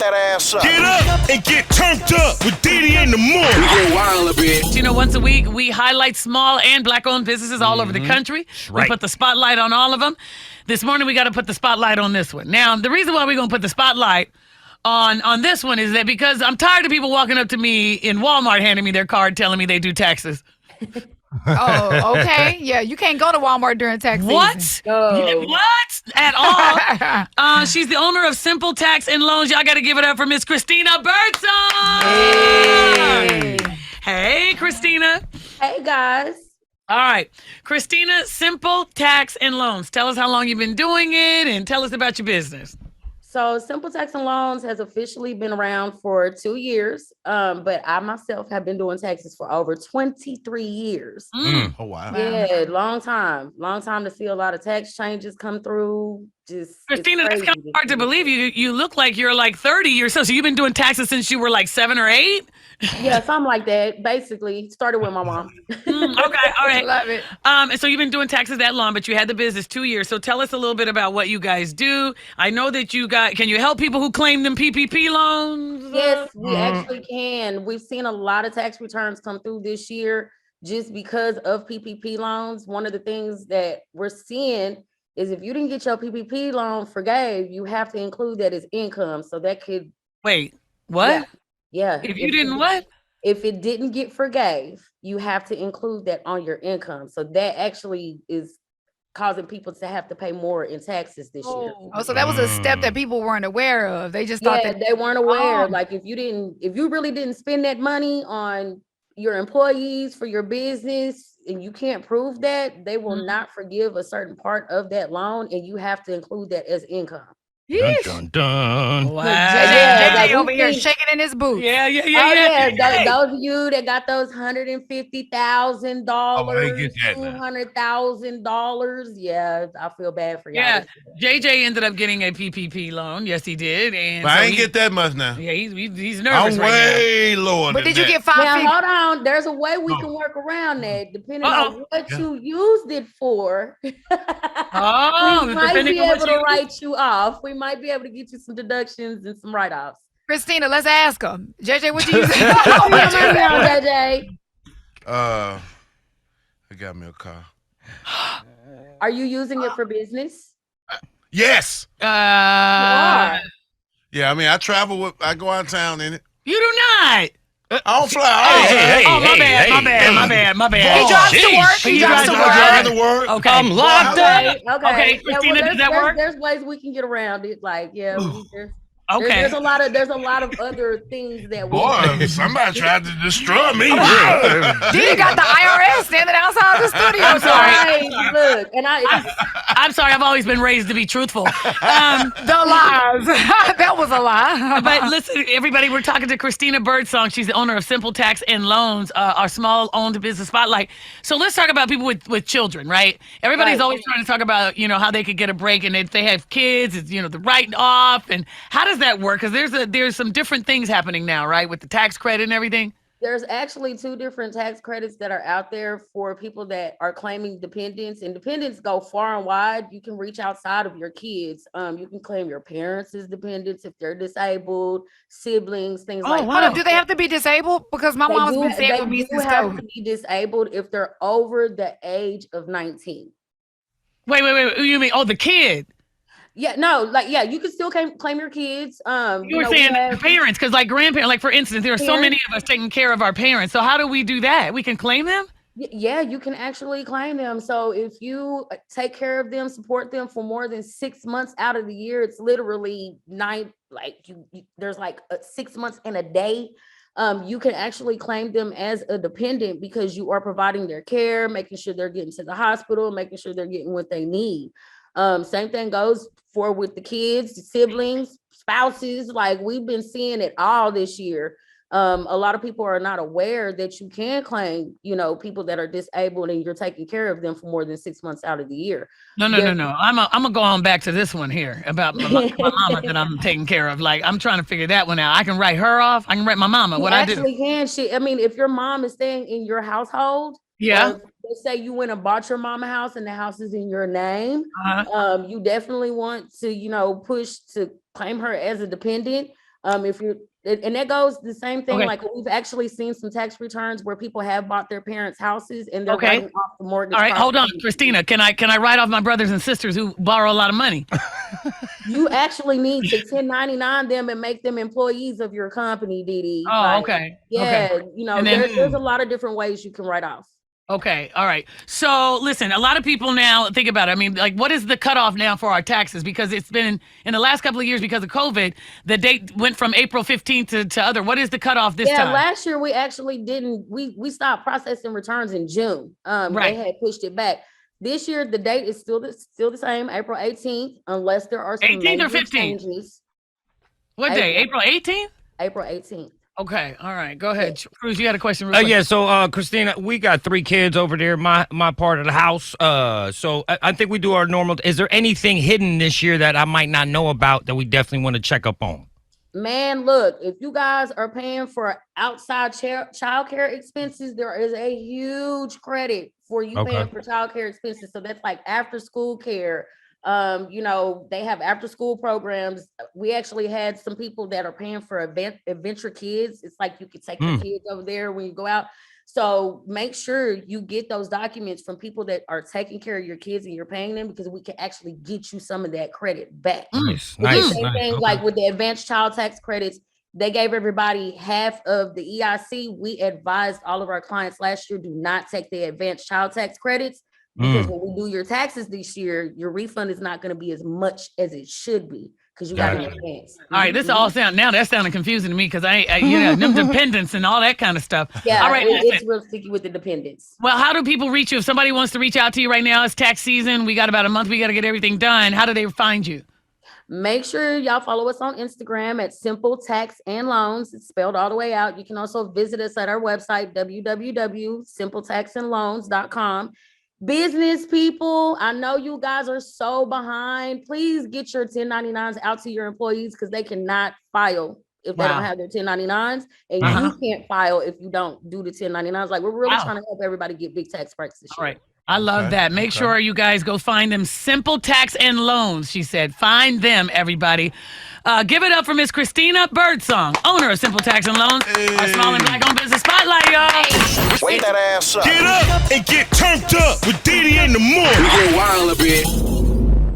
that ass up. Get up and get turned up with Diddy in the morning. We get wild a bit. You know, once a week, we highlight small and black-owned businesses all over the country. right. We put the spotlight on all of them. This morning, we got to put the spotlight on this one. Now, the reason why we're going to put the spotlight on this one is that because I'm tired of people walking up to me in Walmart handing me their card telling me they do taxes. Oh, okay. Yeah, you can't go to Walmart during tax What? season. Yeah, what? At all? She's the owner of Simple Tax and Loans. Y'all got to give it up for Miss Christina Birdsong. Hey. Hey, Christina. Hey guys. All right. Christina, Simple Tax and Loans. Tell us how long you've been doing it and tell us about your business. So Simple Tax and Loans has officially been around for 2 years. But I myself have been doing taxes for over 23 years. Mm. Oh, wow. Yeah, long time to see a lot of tax changes come through. Christina, that's kind of hard to believe. You look like you're like 30 or so. So you've been doing taxes since you were like 7 or 8? Yeah, something like that. Basically, started with my mom. Okay, all right. Love it. And so you've been doing taxes that long, but you had the business 2 years. So tell us a little bit about what you guys do. I know that can you help people who claim them PPP loans? Yes, we actually can. We've seen a lot of tax returns come through this year just because of PPP loans. One of the things that we're seeing is if you didn't get your PPP loan forgave, you have to include that as income. So that could... Wait, what? Yeah. If you didn't what? If it didn't get forgave, you have to include that on your income. So that actually is causing people to have to pay more in taxes this year. Oh, so that was a step that people weren't aware of. They just thought that they weren't aware. Oh. Like if you really didn't spend that money on your employees for your business and you can't prove that, they will not forgive a certain part of that loan and you have to include that as income. Dun, dun, dun. Wow. JJ like, over we here think- shaking in his boots. Yeah. Those of you that got those $150,000, that now. $200,000, yeah, I feel bad for y'all. Yeah, JJ ended up getting a PPP loan. Yes, he did. And But so I ain't get that much now. Yeah, he's nervous I'm right way lower But than did you that. get Now, 550? hold on. There's a way we can work around that, depending on what you used it for. now. We might Depending be on able what to you- write you off. We might be able to get you some deductions and some write-offs. Christina, let's ask her. JJ, what you use? JJ, I got me a car. are you using it for business? Yes. Uh, Yeah, I mean, I go out of town in it. you do not. I don't fly. My bad. He drives to work. He drives to I work. drive to work. Okay. I'm locked up. Okay, Christina, does that work? There's ways we can get around it. Like, yeah, Okay. there's a lot of other things that we Boy, somebody tried to destroy me. Diddy got the IRS standing outside the studio. I'm sorry. Right, look, and I'm sorry. I've always been raised to be truthful. The lies. That was a lie. But listen, everybody, we're talking to Christina Birdsong. She's the owner of Simple Tax and Loans, our small-owned business spotlight. So let's talk about people with children, right? Everybody's Right. always trying to talk about, how they could get a break, and if they have kids, it's, the write-off, and how does that work? Because there's some different things happening now, right, with the tax credit and everything. there's actually 2 different tax credits that are out there for people that are claiming dependents, and dependents go far and wide. You can reach outside of your kids. You can claim your parents as dependents if they're disabled, siblings, things like Hold that. on, do they have to be disabled? Because my mom's been saying with me They since have COVID. to be disabled if they're over the age of 19. Wait. You mean, the kid? Yeah, no, you can still claim your kids. You were saying parents, because like grandparents, like for instance, there are so many of us taking care of our parents. So how do we do that? We can claim them? Yeah, you can actually claim them. So if you take care of them, support them for more than 6 months out of the year, it's literally there's 6 months and a day. You can actually claim them as a dependent because you are providing their care, making sure they're getting to the hospital, making sure they're getting what they need. Same thing goes for with the kids, the siblings, spouses. Like we've been seeing it all this year. A lot of people are not aware that you can claim, people that are disabled and you're taking care of them for more than 6 months out of the year. No. I'm gonna go on back to this one here about my mama that I'm taking care of. Like I'm trying to figure that one out. I can write her off. I can write my mama. You What I do? actually can. If your mom is staying in your household, Yeah. let's say you went and bought your mama house and the house is in your name. Uh-huh. You definitely want to, push to claim her as a dependent. If you and that goes the same thing. Okay. Like we've actually seen some tax returns where people have bought their parents' houses and they're Okay. writing off the mortgage. All right, hold on, property. Christina. Can I write off my brothers and sisters who borrow a lot of money? You actually need to 1099 them and make them employees of your company, Dee. Oh, Like, okay. yeah, Okay. you know, And then- there's a lot of different ways you can write off. Okay. All right. So listen, a lot of people now think about it. I mean, like, what is the cutoff now for our taxes? Because it's been in the last couple of years because of COVID, the date went from April 15th to other. What is the cutoff this time? Last year we actually didn't. We stopped processing returns in June. Right. They had pushed it back. This year the date is still the same, April 18th, unless there are some 18th or major 15th? changes. What day? April 18th? April 18th. Okay. All right. Go ahead. Cruz, you had a question. Real quick. Yeah, so Christina, we got 3 kids over there, my part of the house. So I think we do our normal. Is there anything hidden this year that I might not know about that we definitely want to check up on? Man, look, if you guys are paying for outside childcare expenses, there is a huge credit for you paying for childcare expenses. So that's like after school care. You know, they have after school programs. We actually had some people that are paying for adventure kids. It's like you could take your kids over there when you go out. So make sure you get those documents from people that are taking care of your kids and you're paying them, because we can actually get you some of that credit back. Nice, With the nice. same thing, like with the advanced child tax credits, they gave everybody half of the EIC. We advised all of our clients last year, do not take the advanced child tax credits, because when we do your taxes this year, your refund is not going to be as much as it should be because you got an advance. All right, this all that's sounding confusing to me because I you know, them dependents and all that kind of stuff. Yeah, All right, it's real sticky with the dependents. well, how do people reach you? If somebody wants to reach out to you right now, it's tax season. We got about a month. We got to get everything done. How do they find you? Make sure y'all follow us on Instagram at Simple Tax and Loans. It's spelled all the way out. You can also visit us at our website, www.simpletaxandloans.com. Business people, I know you guys are so behind. Please get your 1099s out to your employees because they cannot file if they don't have their 1099s, and you can't file if you don't do the 1099s. Like, we're really trying to help everybody get big tax breaks this year. All right. I love that. Make sure you guys go find them. Simple Tax and Loans, she said. Find them, everybody. Give it up for Miss Christina Birdsong, owner of Simple Tax and Loans. Our small and black owned business spotlight, y'all. Wake that ass up. Get up and get turned up with Diddy in the morning. We get wild a bit.